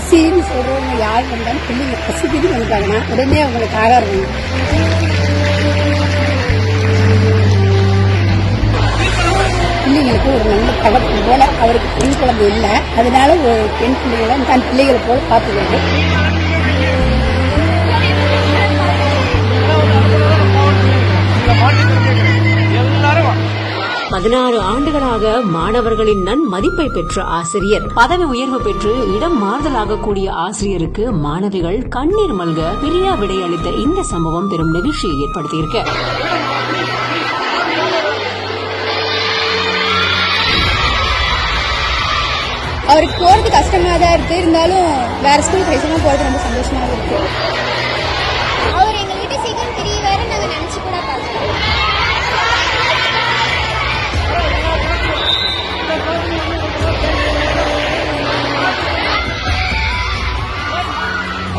பசின்னு சொல்றவங்க யார் வந்தாலும் பிள்ளைங்க பசிக்குன்னு வந்துட்டாங்கன்னா உடனே அவங்களுக்கு ஆகாரம் பிள்ளைங்களுக்கு ஒரு நல்ல பழக்கம் போல அவருக்கு பெண் குழந்தை இல்லை, அதனால ஒரு பெண் பிள்ளைகளை தன் பிள்ளைகளை போல பார்த்துக்கிறது. பதினாறு ஆண்டுகளாக மாணவர்களின் நன்மதிப்பை பெற்ற ஆசிரியர், பதவி உயர்வு பெற்று இடம் மாறுதலாகக்கூடிய ஆசிரியருக்கு மாணவிகள் கண்ணீர் மல்க பிரியா விடை அளித்த இந்த சம்பவம் பெரும் நெகிழ்ச்சியை ஏற்படுத்தியிருக்கு. அவருக்கு போறது கஷ்டமா தான் இருக்கு, இருந்தாலும் வேற ஸ்கூல் பேசமா போறது ரொம்ப சந்தோஷமா இருக்கு. அவர் எங்க வீட்டு சீக்கிரம் தெரிய வேற நாங்க நினைச்சு கூட பார்க்கலாம்.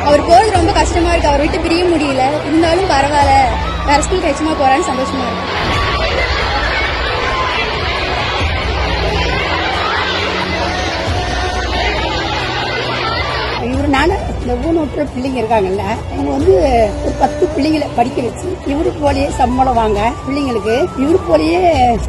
அவர் போறது ரொம்ப கஷ்டமா இருக்கு, அவர் விட்டு பிரிய முடியல, இருந்தாலும் பரவாயில்ல வேற ஸ்கூல் பேசமா போறான்னு சந்தோஷமா இருக்கு. இவருனால இந்த ஊனோட்டுற பிள்ளைங்க இருக்காங்கல்ல, அவங்க ஒரு 10 பிள்ளைங்களை படிக்க வச்சு இவரு போலயே சம்பளம் வாங்க பிள்ளைங்களுக்கு, இவரு போலயே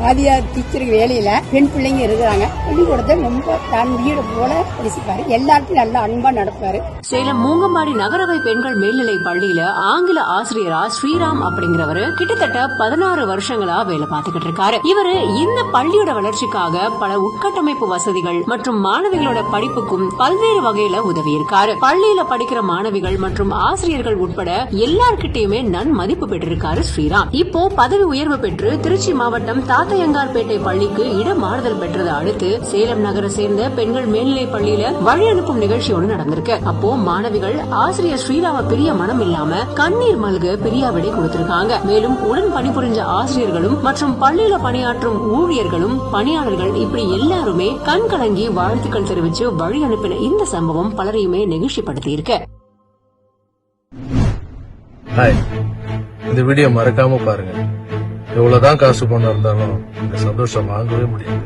ஆதியார் டீச்சருக்கு வேலையில பெண் பிள்ளைங்க இருக்கிறாங்க. பள்ளிக்கூடத்தை ரொம்ப தான் வீடு போல பேசிப்பாரு, எல்லாத்தையும் நல்லா அன்பா நடப்பாரு. சேலம் மூங்கம்பாடி நகரவை பெண்கள் மேல்நிலை பள்ளியில ஆங்கில ஆசிரியரா ஸ்ரீராம் அப்படிங்கிறவரு கிட்டத்தட்ட 16 வருஷங்களா வேலை பார்த்துக்கிட்டு இருக்காரு. இவரு இந்த பள்ளியோட வளர்ச்சிக்காக பல உட்கட்டமைப்பு வசதிகள் மற்றும் மாணவிகளோட படிப்புக்கும் பல்வேறு வகையில உதவி இருக்காரு. பள்ளியில படிக்கிற மாணவிகள் மற்றும் ஆசிரியர்கள் உட்பட எல்லார்கிட்டயுமே நன்மதிப்பு பெற்றிருக்காரு ஸ்ரீராம். இப்போ பதவி உயர்வு பெற்று திருச்சி மாவட்டம் தாத்தையங்கார்பேட்டை பள்ளிக்கு இடமாறுதல் பெற்றதை அடுத்து சேலம் நகரை சேர்ந்த பெண்கள் மேல்நிலை பள்ளியில வழி அனுப்பும் நிகழ்ச்சி ஒன்று நடந்திருக்கு. அப்போ மாணவிகள் ஆசிரியர் ஸ்ரீராம பிரிய மனம் இல்லாம கண்ணீர் மல்க பிரியா விடை கொடுத்திருக்காங்க. மேலும் உடன் பணிபுரிஞ்ச ஆசிரியர்களும் மற்றும் பள்ளியில பணியாற்றும் ஊழியர்களும் பணியாளர்கள் இப்படி எல்லாருமே கண் கலங்கி வாழ்த்துக்கள் தெரிவிச்சு வழி அனுப்பின இந்த சம்பவம் பலரையுமே நெகிழ்ச்சிப்படுத்தி இருக்கு. இந்த வீடியோ மறக்காம பாருங்க. எவ்வளவுதான் காசு பணம் இருந்தாலும் இந்த சந்தோஷம் வாங்கவே முடியாது.